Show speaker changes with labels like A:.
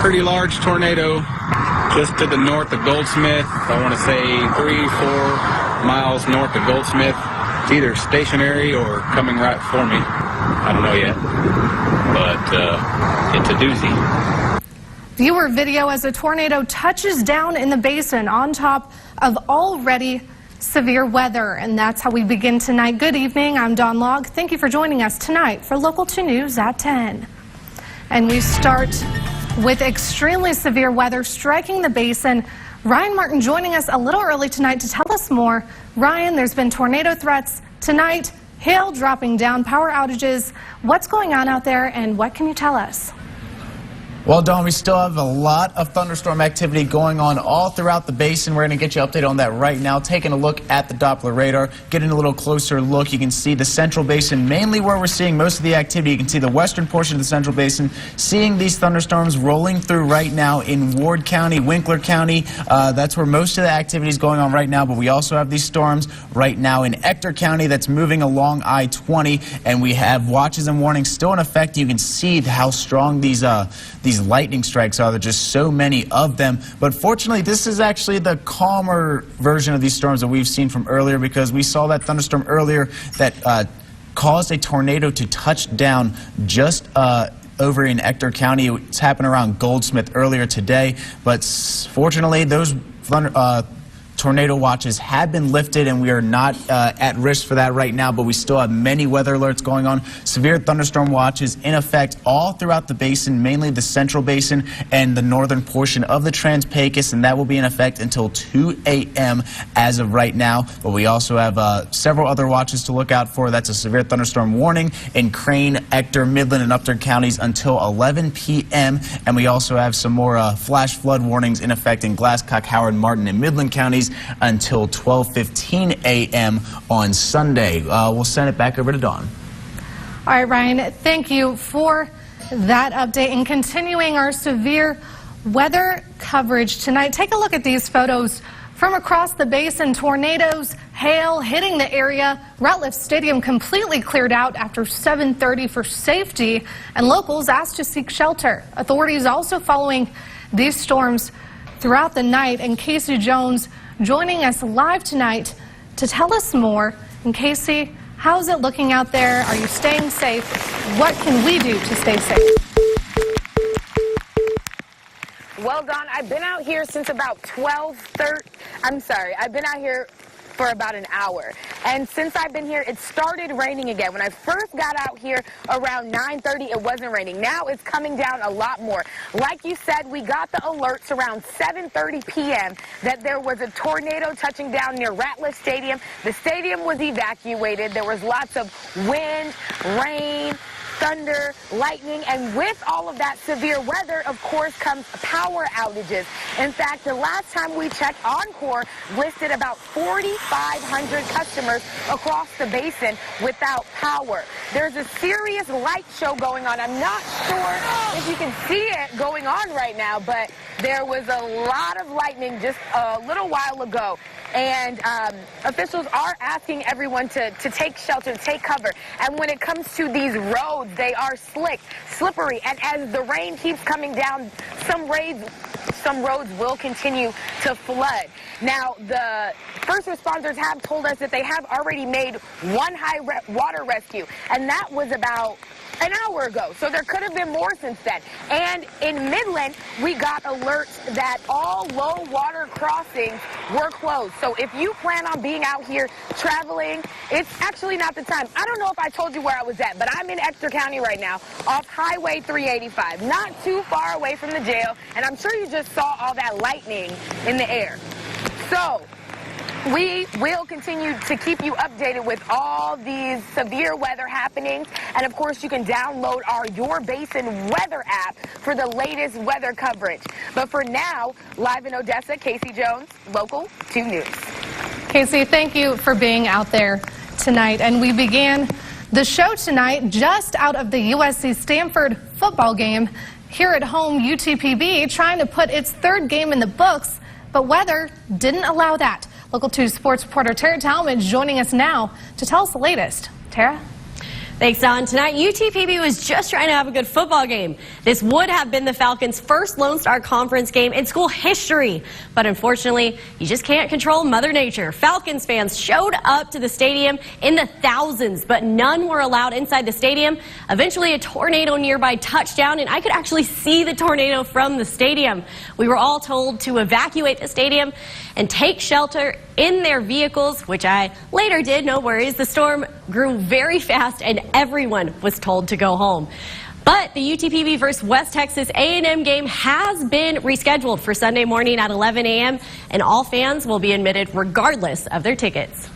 A: pretty large tornado just to the north of Goldsmith. I want to say 3-4 miles north of Goldsmith. It's either stationary or coming right for me. I don't know yet, but it's a doozy.
B: Viewer video as a tornado touches down in the basin on top of already severe weather. And that's how we begin tonight. Good evening. I'm Dawn Logg. Thank you for joining us tonight for Local 2 News at 10. And we start with extremely severe weather striking the basin. Ryan Martin joining us a little early tonight to tell us more. Ryan, there's been tornado threats tonight, hail dropping down, power outages. What's going on out there and what can you tell us?
C: Well, Dawn, we still have a lot of thunderstorm activity going on all throughout the basin. We're going to get you an update on that right now. Taking a look at the Doppler radar, getting a little closer look. You can see the central basin, mainly where we're seeing most of the activity. You can see the western portion of the central basin, seeing these thunderstorms rolling through right now in Ward County, Winkler County. That's where most of the activity is going on right now. But we also have these storms right now in Ector County that's moving along I-20. And we have watches and warnings still in effect. You can see how strong these lightning strikes are. There's just so many of them. But fortunately, this is actually the calmer version of these storms that we've seen from earlier, because we saw that thunderstorm earlier that caused a tornado to touch down just over in Ector County. It's happened around Goldsmith earlier today. But fortunately, those tornado watches have been lifted, and we are not at risk for that right now, but we still have many weather alerts going on. Severe thunderstorm watches in effect all throughout the basin, mainly the central basin and the northern portion of the Trans-Pecos, and that will be in effect until 2 a.m. as of right now. But we also have several other watches to look out for. That's a severe thunderstorm warning in Crane, Ector, Midland, and Upton counties until 11 p.m. And we also have some more flash flood warnings in effect in Glasscock, Howard, Martin, and Midland counties until 12:15 a.m. on Sunday. We'll send it back over to Dawn.
B: All right, Ryan, thank you for that update. And continuing our severe weather coverage tonight, take a look at these photos from across the basin. Tornadoes, hail hitting the area. Ratliff Stadium completely cleared out after 7:30 for safety, and locals asked to seek shelter. Authorities also following these storms throughout the night. And Casey Jones joining us live tonight to tell us more. And Casey, how's it looking out there? Are you staying safe? What can we do to stay safe?
D: Well, Dawn, I've been out here since about 12:30. I've been out here for about an hour. And since I've been here, it started raining again. When I first got out here around 9:30, it wasn't raining. Now it's coming down a lot more. Like you said, we got the alerts around 7:30 p.m. that there was a tornado touching down near Ratliff Stadium. The stadium was evacuated. There was lots of wind, rain, thunder, lightning, and with all of that severe weather, of course, comes power outages. In fact, the last time we checked, Encore listed about 4,500 customers across the basin without power. There's a serious light show going on. I'm not sure if you can see it going on right now, but there was a lot of lightning just a little while ago. And officials are asking everyone to take shelter, take cover. And when it comes to these roads, they are slick, slippery. And as the rain keeps coming down, some roads will continue to flood. Now, the first responders have told us that they have already made one high water rescue, and that was about an hour ago, so there could have been more since then. And in Midland, we got alerts that all low water crossings were closed. So if you plan on being out here traveling, it's actually not the time. I don't know if I told you where I was at, but I'm in Ector County right now off Highway 385, not too far away from the jail, and I'm sure you just saw all that lightning in the air. So we will continue to keep you updated with all these severe weather happenings. And of course, you can download our Your Basin weather app for the latest weather coverage. But for now, live in Odessa, Casey Jones, Local 2 News.
B: Casey, thank you for being out there tonight. And we began the show tonight just out of the USC-Stanford football game. Here at home, UTPB trying to put its third game in the books, but weather didn't allow that. Local 2 sports reporter Tara Talmadge joining us now to tell us the latest. Tara?
E: Thanks, Don. Tonight, UTPB was just trying to have a good football game. This would have been the Falcons' first Lone Star Conference game in school history. But unfortunately, you just can't control Mother Nature. Falcons fans showed up to the stadium in the thousands, but none were allowed inside the stadium. Eventually, a tornado nearby touched down, and I could actually see the tornado from the stadium. We were all told to evacuate the stadium and take shelter in their vehicles, which I later did, no worries. The storm grew very fast and everyone was told to go home. But the UTPB versus West Texas A&M game has been rescheduled for Sunday morning at 11 a.m. and all fans will be admitted regardless of their tickets.